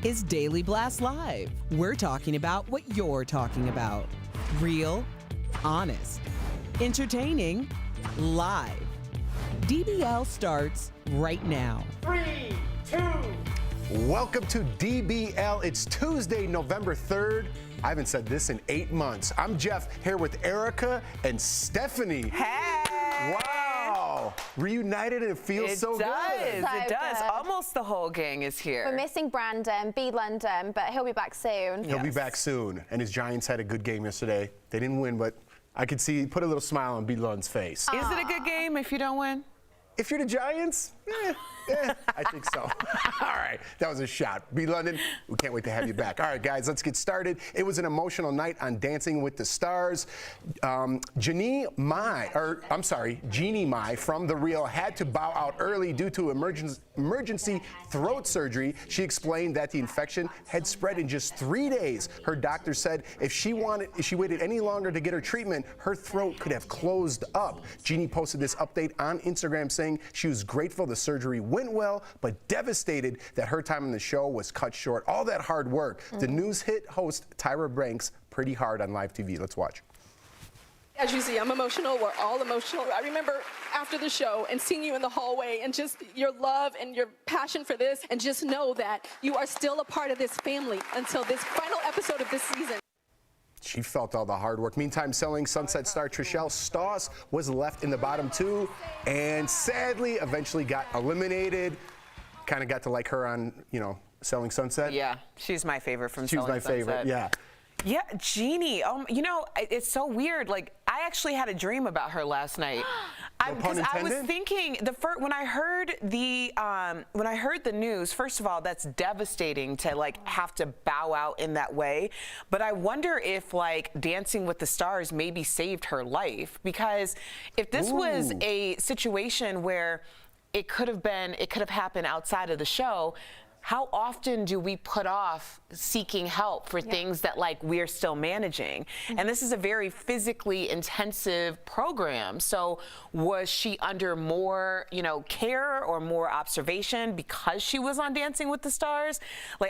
Is Daily Blast Live. We're talking about what you're talking about. Real, honest, entertaining, live. DBL starts right now. 3, 2, Welcome to DBL. It's Tuesday, November 3rd. I haven't said this in 8 months. I'm Jeff, here with Erica and Stephanie. Hey! Wow! Reunited and it feels so good. It does. Good. Almost the whole gang is here. We're missing Brandon, B. London, but he'll be back soon. He'll be back soon. And his Giants had a good game yesterday. They didn't win, but I could see, put a little smile on B. Lund's face. Is it a good game if you don't win? If you're the Giants, I think so. All right, that was a shot. B. London, we can't wait to have you back. All right, guys, let's get started. It was an emotional night on Dancing with the Stars. Jeannie Mai from The Real had to bow out early due to emergency throat surgery. She explained that the infection had spread in just 3 days. Her doctor said if she waited any longer to get her treatment, her throat could have closed up. Jeannie posted this update on Instagram saying she was grateful the surgery went well, but devastated that her time on the show was cut short. All that hard work. The news hit host Tyra Banks pretty hard on live TV. Let's watch. As you see, I'm emotional. We're all emotional. I remember after the show and seeing you in the hallway and just your love and your passion for this, and just know that you are still a part of this family until this final episode of this season. She felt all the hard work. Meantime, Selling Sunset star Trishelle Stoss was left in the bottom two and sadly eventually got eliminated. Kind of got to like her on, Selling Sunset. Yeah, she's my favorite from She was Selling my Sunset. favorite, yeah. Yeah, Jeannie. It's so weird. Like, I actually had a dream about her last night. Because I was thinking when I heard the news. First of all, that's devastating to have to bow out in that way. But I wonder if Dancing with the Stars maybe saved her life, because if this was a situation where it could have happened outside of the show. How often do we put off seeking help for things that we're still managing? And this is a very physically intensive program. So was she under more, care or more observation because she was on Dancing with the Stars?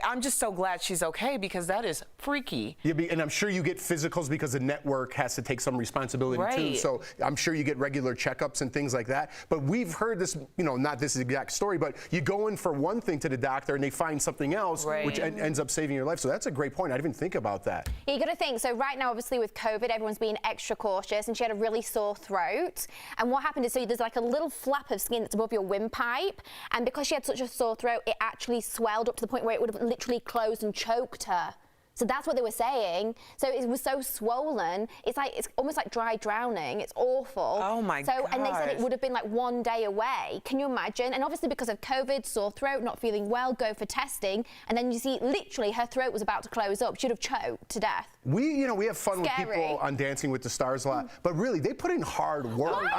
I'm just so glad she's okay, because that is freaky. Yeah, and I'm sure you get physicals because the network has to take some responsibility too. So I'm sure you get regular checkups and things like that. But we've heard this, not this exact story, but you go in for one thing to the doctor and they find something else, which ends up saving your life. So that's a great point. I didn't even think about that. Yeah, you got to think. So right now, obviously with COVID, everyone's being extra cautious, and she had a really sore throat. And what happened is, so there's a little flap of skin that's above your windpipe, and because she had such a sore throat, it actually swelled up to the point where it would have literally closed and choked her. So that's what they were saying. So it was so swollen. It's almost like dry drowning. It's awful. Oh my God. And they said it would have been 1 day away. Can you imagine? And obviously because of COVID, sore throat, not feeling well, go for testing. And then you see literally her throat was about to close up. She'd have choked to death. We have fun with people on Dancing with the Stars a lot, but really they put in hard work.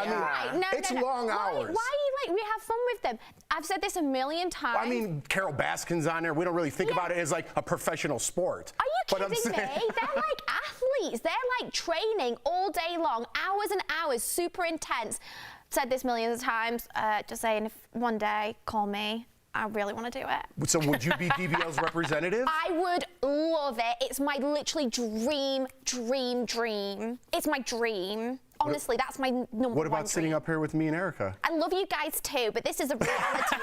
It's long hours. Why are you we have fun with them? I've said this a million times. I mean, Carol Baskin's on there. We don't really think about it as a professional sport. Are you kidding me? They're like athletes. They're training all day long, hours and hours, super intense. Said this millions of times. Just saying, if one day, call me. I really want to do it. So would you be DBL's representative? I would love it. It's my literally dream. It's my dream. Honestly, that's my number one. What about sitting up here with me and Erica? I love you guys too, but this is a reality.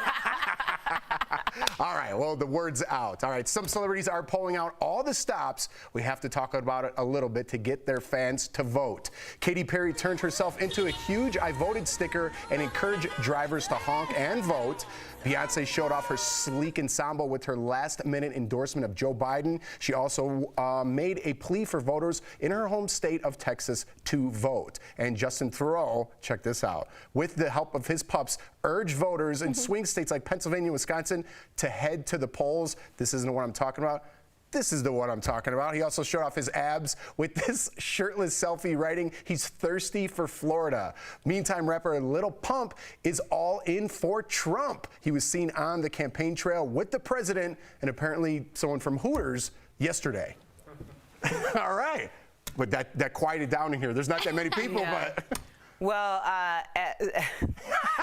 All right, well, the word's out. All right, some celebrities are pulling out all the stops. We have to talk about it a little bit to get their fans to vote. Katy Perry turned herself into a huge I voted sticker and encouraged drivers to honk and vote. Beyonce showed off her sleek ensemble with her last-minute endorsement of Joe Biden. She also made a plea for voters in her home state of Texas to vote. And Justin Theroux, check this out, with the help of his pups, urged voters in swing states like Pennsylvania, Wisconsin to head to the polls. This isn't what I'm talking about. This is the one I'm talking about. He also showed off his abs with this shirtless selfie writing, he's thirsty for Florida. Meantime, rapper Lil Pump is all in for Trump. He was seen on the campaign trail with the president and apparently someone from Hooters yesterday. All right. But that quieted down in here. There's not that many people, but... Well,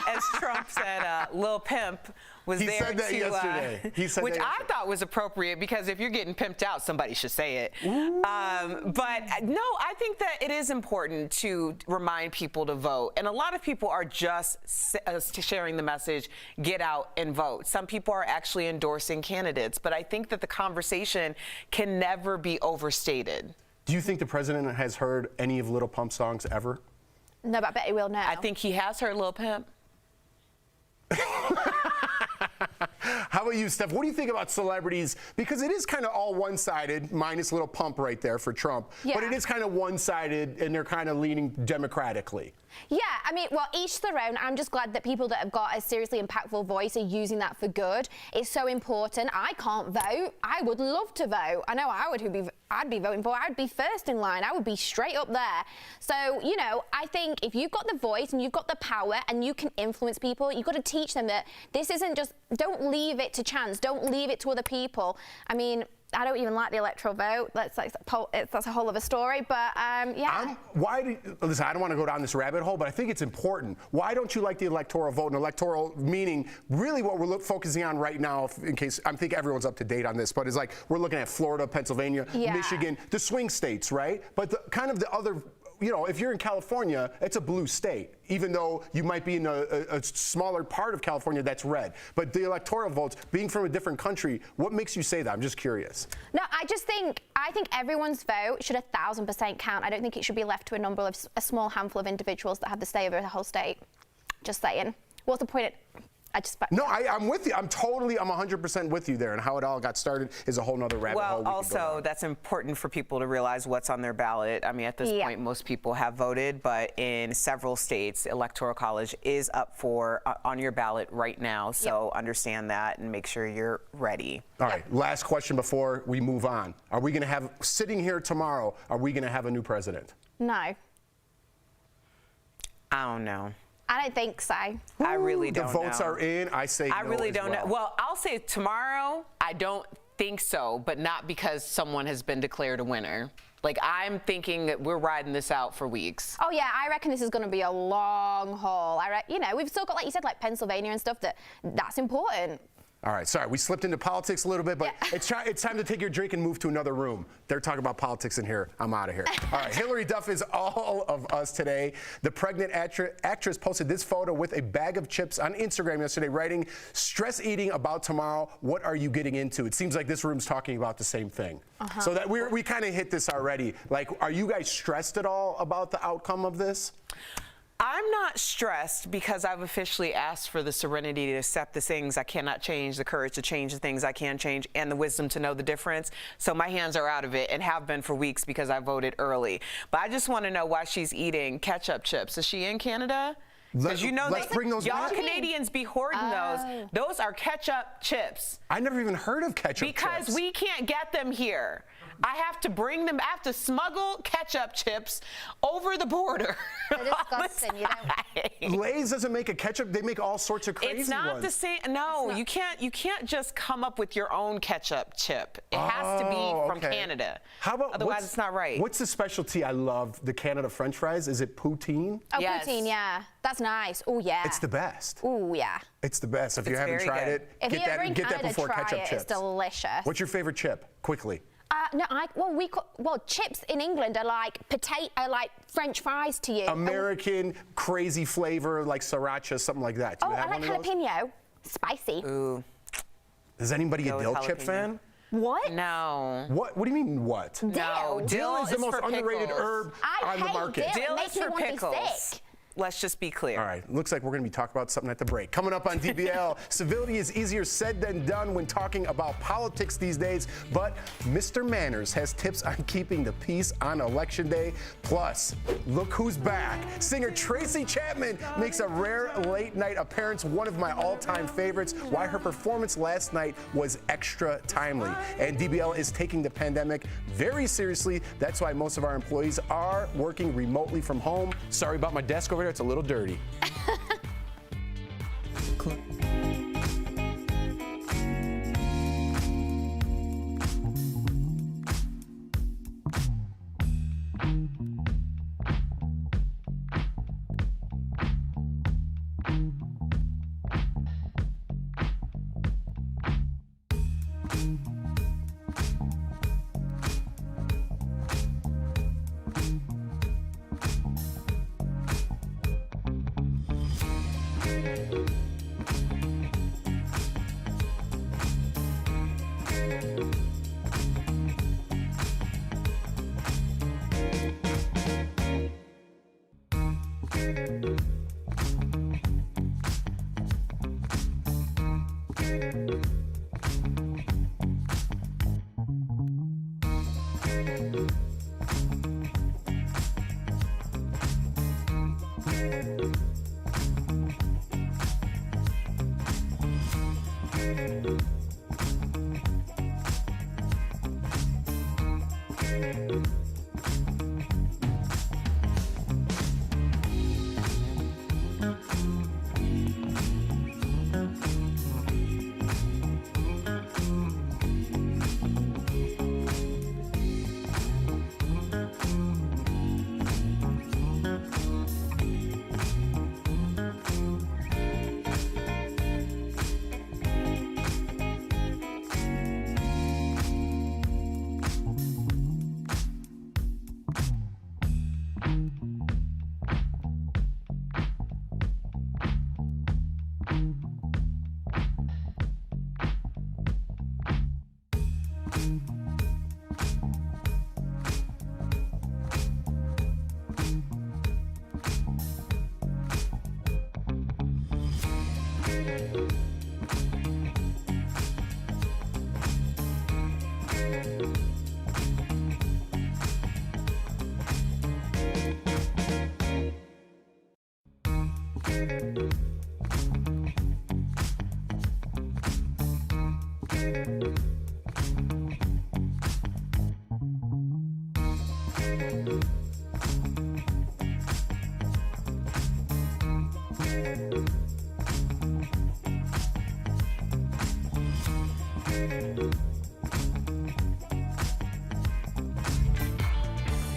as Trump said, Lil Pimp was there said that to, yesterday. He said which that I thought was appropriate because if you're getting pimped out, somebody should say it. But no, I think that it is important to remind people to vote. And a lot of people are just sharing the message, get out and vote. Some people are actually endorsing candidates. But I think that the conversation can never be overstated. Do you think the president has heard any of Lil Pump's songs ever? No, but I bet he will now. I think he has heard Lil Pimp. How about you, Steph? What do you think about celebrities? Because it is kind of all one-sided, minus Lil Pump right there for Trump. Yeah. But it is kind of one-sided, and they're kind of leaning democratically. Yeah, I mean, well, each their own. I'm just glad that people that have got a seriously impactful voice are using that for good. It's so important. I can't vote. I would love to vote. I know I'd be voting for. I'd be first in line. I would be straight up there. So, you know, I think if you've got the voice and you've got the power and you can influence people, you've got to teach them that this isn't just, don't leave it to chance. Don't leave it to other people. I mean, I don't even like the electoral vote. That's a whole other story. But yeah. Listen, I don't want to go down this rabbit hole, but I think it's important. Why don't you like the electoral vote? And electoral meaning, really, what we're focusing on right now, in case I think everyone's up to date on this, but it's like we're looking at Florida, Pennsylvania, Michigan, the swing states, right? But the other. You know, if you're in California, it's a blue state, even though you might be in a smaller part of California that's red. But the electoral votes, being from a different country, what makes you say that? I'm just curious. No, I think everyone's vote should 1000% count. I don't think it should be left to a small handful of individuals that have the say over the whole state. Just saying. What's the point? No, I'm with you. I'm 100% with you there. And how it all got started is a whole nother rabbit hole. Well, also, that's important for people to realize what's on their ballot. I mean, at this point, most people have voted, but in several states, Electoral College is up for on your ballot right now. So understand that and make sure you're ready. All right, last question before we move on. Are we going to have, sitting here tomorrow, are we going to have a new president? No. I don't know. I don't think so. I really don't know. The votes are in. I say I really don't know. Well, I'll say tomorrow, I don't think so, but not because someone has been declared a winner. Like, I'm thinking that we're riding this out for weeks. Oh, yeah, I reckon this is going to be a long haul. You know, we've still got, like you said, like Pennsylvania and stuff, that's important. All right, sorry, we slipped into politics a little bit, but it's time to take your drink and move to another room. They're talking about politics in here. I'm out of here. All right, Hillary Duff is all of us today. The pregnant actress posted this photo with a bag of chips on Instagram yesterday, writing, "Stress eating about tomorrow. What are you getting into?" It seems like this room's talking about the same thing. So that we kind of hit this already. Like, are you guys stressed at all about the outcome of this? I'm not stressed because I've officially asked for the serenity to accept the things I cannot change, the courage to change the things I can change, and the wisdom to know the difference. So my hands are out of it and have been for weeks because I voted early. But I just want to know why she's eating ketchup chips. Is she in Canada? Because you know y'all Canadians be hoarding those. Those are ketchup chips. I never even heard of ketchup chips. Because we can't get them here. I have to bring them. I have to smuggle ketchup chips over the border. They're disgusting. You know. Lay's doesn't make a ketchup. They make all sorts of crazy ones. It's not the same. No, you can't just come up with your own ketchup chip. It has to be from Canada. How about otherwise it's not right. What's the specialty? I love the Canada French fries. Is it poutine? Oh, yes. Poutine, yeah. That's nice. Oh, yeah. It's the best. Oh, yeah. It's the best. If you haven't tried it, get that before ketchup chips. It's delicious. What's your favorite chip? Quickly. Chips in England are like French fries to you. American crazy flavor like sriracha, something like that. I like jalapeno. Spicy. Ooh. Is anybody a dill chip fan? What? No. What do you mean what? No. Dill is the most underrated herb on the market. Dill is for pickles. Let's just be clear. All right, looks like we're going to be talking about something at the break. Coming up on DBL, civility is easier said than done when talking about politics these days, but Mr. Manners has tips on keeping the peace on Election Day. Plus, look who's back. Singer Tracy Chapman makes a rare late-night appearance, one of my all-time favorites, why her performance last night was extra timely. And DBL is taking the pandemic very seriously. That's why most of our employees are working remotely from home. Sorry about my desk over there. It's a little dirty.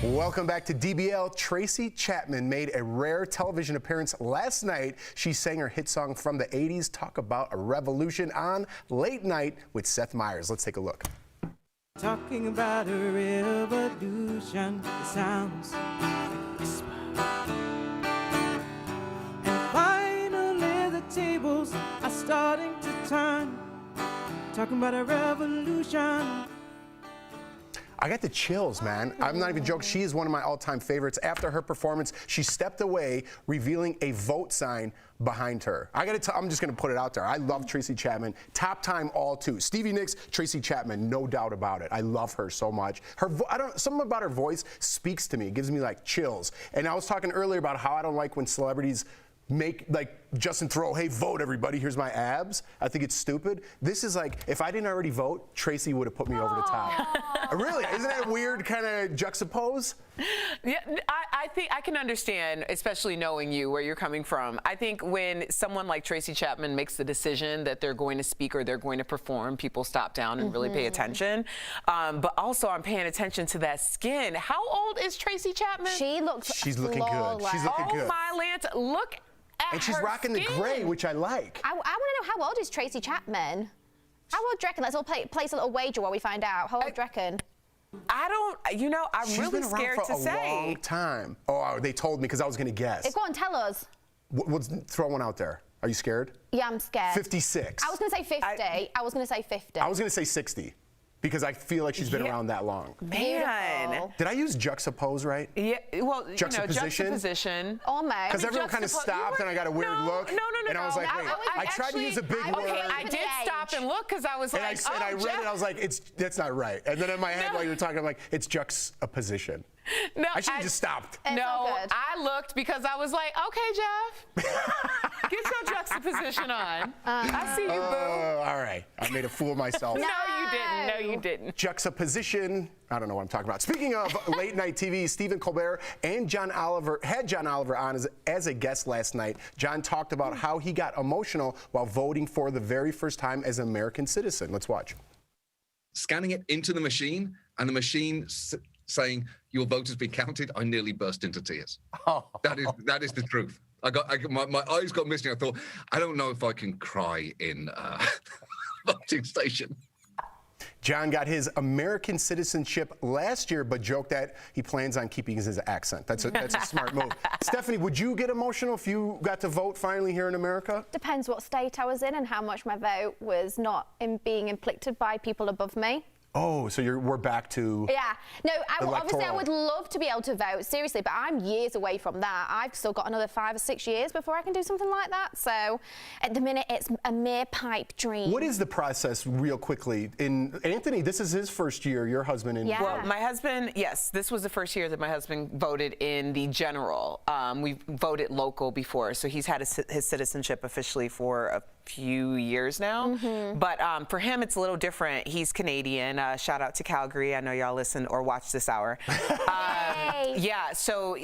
Welcome back to DBL. Tracy Chapman made a rare television appearance last night. She sang her hit song from the 80s, Talk About a Revolution, on Late Night with Seth Meyers. Let's take a look. Talking about a revolution, it sounds like a whisper. And finally the tables are starting to turn. Talking about a revolution. I got the chills, man. I'm not even joking. She is one of my all-time favorites. After her performance, she stepped away, revealing a vote sign behind her. I'm just gonna put it out there. I love Tracy Chapman. Top time all two. Stevie Nicks, Tracy Chapman, no doubt about it. I love her so much. Something about her voice speaks to me. It gives me like chills. And I was talking earlier about how I don't like when celebrities make like Justin throw, hey, vote everybody, here's my abs. I think it's stupid. This is like, if I didn't already vote, Tracy would have put me over the top. Really, isn't that weird kind of juxtapose? Yeah, I think I can understand, especially knowing you, where you're coming from. I think when someone like Tracy Chapman makes the decision that they're going to speak or they're going to perform, people stop down and really pay attention. But also I'm paying attention to that skin. How old is Tracy Chapman? She's looking good. She's looking good. Oh my Lanta, look at And she's her rocking skin. the gray, which I like. I want to know, how old is Tracy Chapman? How old do you reckon? Let's all place a little wager while we find out. How old do you reckon? I don't, you know, I'm really scared to say. She's been around for a long time. Oh, they told me because I was going to guess. Go on, tell us. Let's throw one out there. Are you scared? Yeah, I'm scared. 56. I was going to say 50. I was going to say 50. I was going to say 60 because I feel like she's been around that long. Man. Beautiful. Did I use juxtapose right? Yeah, well, Juxtaposition? Juxtaposition. Almost. Because everyone kind of stopped and I got a weird look. No. And I was like, wait, I tried to use a big word. Okay, I did stop and look because I was like, and I read it, I was like, that's not right. And then in my head while you were talking, I'm like, it's juxtaposition. No, I should have just stopped. No, I looked because I was like, okay, Jeff, get your juxtaposition on. I see you, boo. All right, I made a fool of myself. No, you didn't. No, you didn't. Juxtaposition. I don't know what I'm talking about. Speaking of late night TV, Stephen Colbert and John Oliver on as a guest last night. John talked about how he got emotional while voting for the very first time as an American citizen. Let's watch. Scanning it into the machine and the machine saying your vote has been counted, I nearly burst into tears. Oh. That is the truth. My eyes got misty. I thought, I don't know if I can cry in a voting station. John got his American citizenship last year, but joked that he plans on keeping his accent. That's a smart move. Stephanie, would you get emotional if you got to vote finally here in America? Depends what state I was in and how much my vote was not being inflicted by people above me. Oh, so we're back to yeah. No, obviously I electoral. would love to be able to vote, seriously, but I'm years away from that. I've still got another 5 or 6 years before I can do something like that. So at the minute, it's a mere pipe dream. What is the process, real quickly? Anthony, this is his first year, your husband. Yeah. Well, my husband, yes, this was the first year that my husband voted in the general. We voted local before, so he's had his citizenship officially for a few years now. But for him, it's a little different. He's Canadian. Shout out to Calgary. I know y'all listen or watch this hour. Yeah, so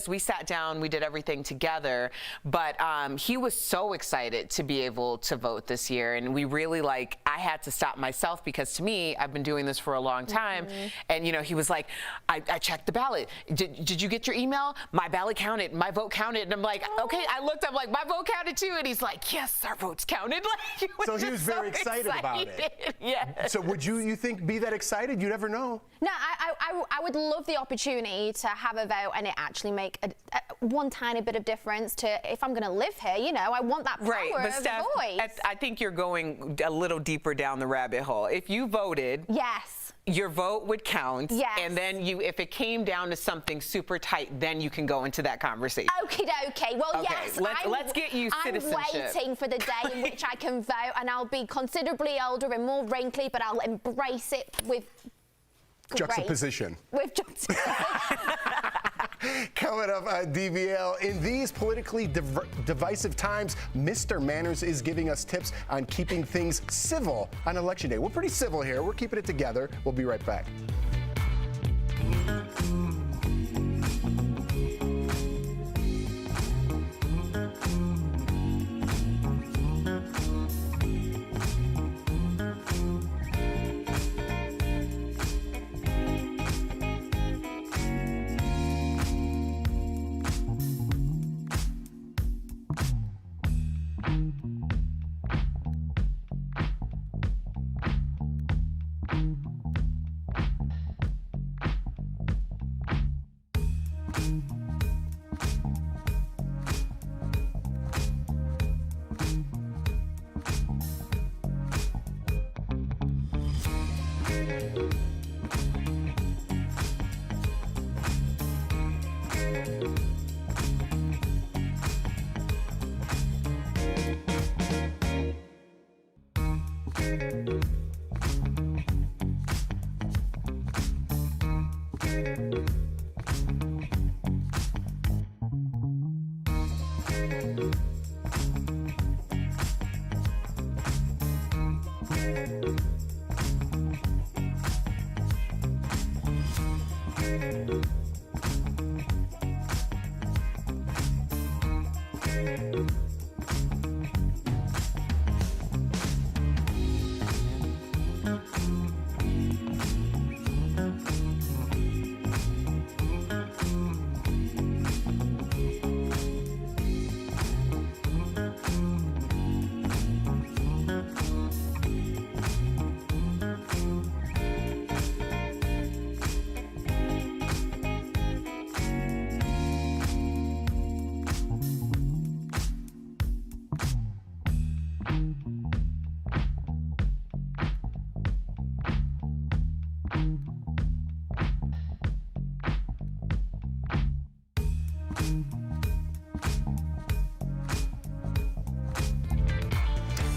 we sat down, we did everything together, but he was so excited to be able to vote this year. And we really I had to stop myself because to me, I've been doing this for a long time. And, he was like, I checked the ballot. Did you get your email? My ballot counted, my vote counted. And I'm like, okay, I looked up like, my vote counted too. And he's like, yes, our votes counted. So he was very excited about it. Yeah. So would you think, be that excited? You never know. No, I would love the opportunity to have a vote and it actually make one tiny bit of difference to if I'm going to live here. I want that power of Steph, voice. I think you're going a little deeper down the rabbit hole. If you voted, yes, your vote would count. Yes. And then if it came down to something super tight, then you can go into that conversation. Okay. Well, Okay, yes. let's get you citizenship. I'm waiting for the day in which I can vote, and I'll be considerably older and more wrinkly, but I'll embrace it with juxtaposition. With juxtaposition. Coming up on DBL, in these politically divisive times, Mr. Manners is giving us tips on keeping things civil on Election Day. We're pretty civil here. We're keeping it together. We'll be right back.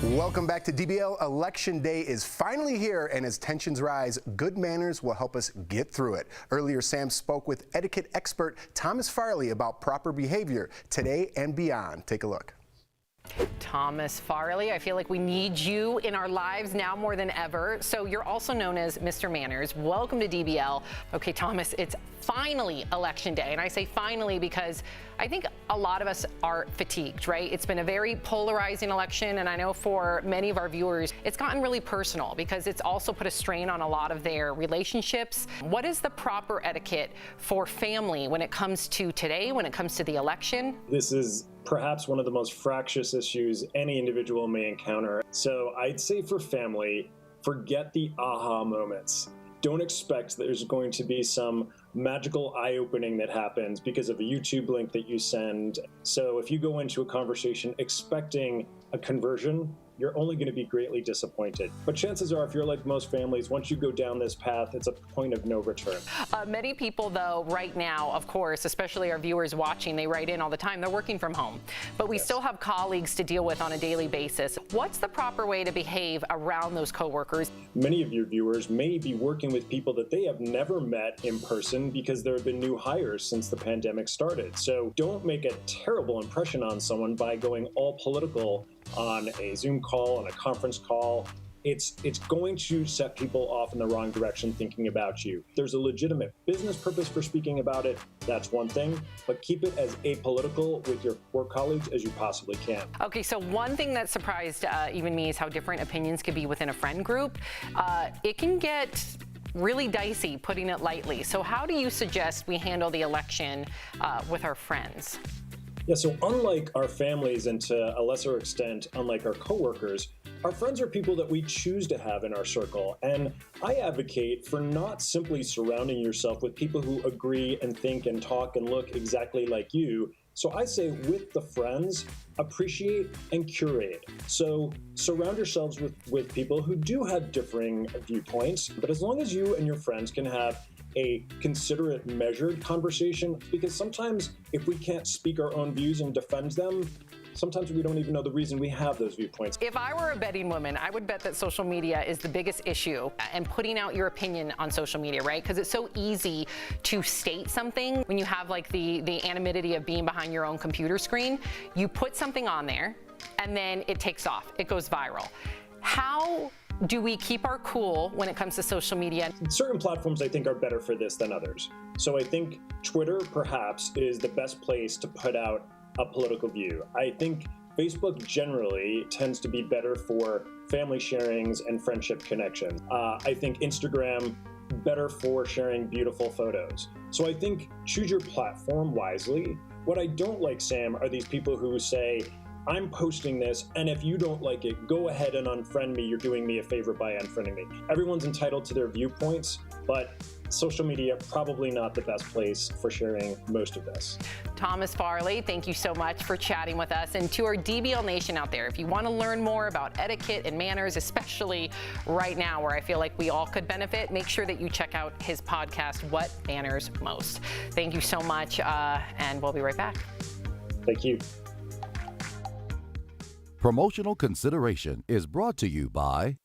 Welcome back to DBL. Election Day is finally here, and as tensions rise, good manners will help us get through it. Earlier, Sam spoke with etiquette expert Thomas Farley about proper behavior today and beyond. Take a look. Thomas Farley, I feel like we need you in our lives now more than ever. So you're also known as Mr. Manners. Welcome to DBL. Okay, Thomas, it's finally Election Day. And I say finally because I think a lot of us are fatigued, right? It's been a very polarizing election. And I know for many of our viewers, it's gotten really personal because it's also put a strain on a lot of their relationships. What is the proper etiquette for family when it comes to today, when it comes to the election? This is perhaps one of the most fractious issues any individual may encounter. So I'd say for family, forget the aha moments. Don't expect there's going to be some magical eye-opening that happens because of a YouTube link that you send. So if you go into a conversation expecting a conversion, you're only going to be greatly disappointed. But chances are, if you're like most families, once you go down this path, it's a point of no return. Many people, though, right now, of course, especially our viewers watching, they write in all the time. They're working from home. But we still have colleagues to deal with on a daily basis. What's the proper way to behave around those coworkers? Many of your viewers may be working with people that they have never met in person because there have been new hires since the pandemic started. So don't make a terrible impression on someone by going all political on a Zoom call, on a conference call. It's going to set people off in the wrong direction thinking about you. There's a legitimate business purpose for speaking about it. That's one thing, but keep it as apolitical with your work colleagues as you possibly can. Okay, so one thing that surprised even me is how different opinions can be within a friend group. It can get really dicey, putting it lightly. So how do you suggest we handle the election with our friends? Yeah, so unlike our families and to a lesser extent, unlike our coworkers, our friends are people that we choose to have in our circle. And I advocate for not simply surrounding yourself with people who agree and think and talk and look exactly like you. So I say with the friends, appreciate and curate. So surround yourselves with people who do have differing viewpoints, but as long as you and your friends can have a considerate, measured conversation, because sometimes if we can't speak our own views and defend them, sometimes we don't even know the reason we have those viewpoints. If I were a betting woman, I would bet that social media is the biggest issue, and putting out your opinion on social media, right? Because it's so easy to state something when you have like the anonymity of being behind your own computer screen. You put something on there and then it takes off, it goes viral. How do we keep our cool when it comes to social media? Certain platforms I think are better for this than others. So I think Twitter perhaps is the best place to put out a political view. I think Facebook generally tends to be better for family sharings and friendship connections. I think Instagram better for sharing beautiful photos. So I think choose your platform wisely. What I don't like, Sam, are these people who say, I'm posting this, and if you don't like it, go ahead and unfriend me. You're doing me a favor by unfriending me. Everyone's entitled to their viewpoints, but social media, probably not the best place for sharing most of this. Thomas Farley, thank you so much for chatting with us. And to our DBL Nation out there, if you want to learn more about etiquette and manners, especially right now where I feel like we all could benefit, make sure that you check out his podcast, What Matters Most. Thank you so much, and we'll be right back. Thank you. Promotional consideration is brought to you by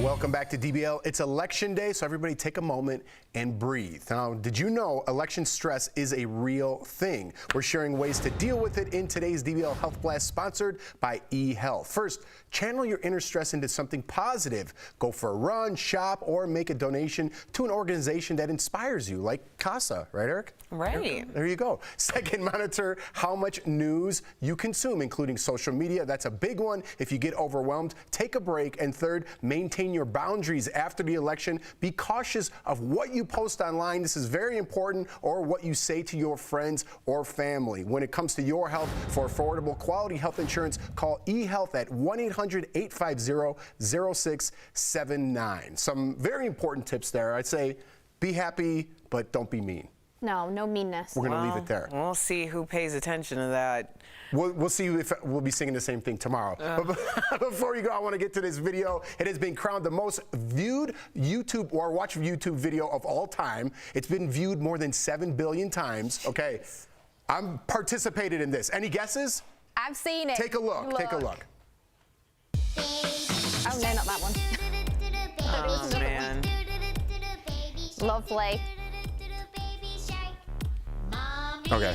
Welcome back to DBL. It's election day, so everybody take a moment and breathe. Now, did you know election stress is a real thing? We're sharing ways to deal with it in today's DBL Health Blast, sponsored by eHealth. First, channel your inner stress into something positive. Go for a run, shop, or make a donation to an organization that inspires you, like CASA, right, Eric? Right. There you go. Second, monitor how much news you consume, including social media. That's a big one. If you get overwhelmed, take a break. And third, maintain your boundaries after the election. Be cautious of what you post online. This is very important, or what you say to your friends or family. When it comes to your health, for affordable quality health insurance, call eHealth at 1-800-850-0679. Some very important tips there. I'd say be happy, but don't be mean. No meanness. We're going to leave it there. We'll see who pays attention to that. We'll see if we'll be singing the same thing tomorrow. But before you go, I want to get to this video. It has been crowned the most viewed YouTube or watched YouTube video of all time. It's been viewed more than 7 billion times. Okay, I'm participated in this. Any guesses? I've seen it. Take a look. Take a look. Oh no, not that one. Oh man. Lovely. Okay.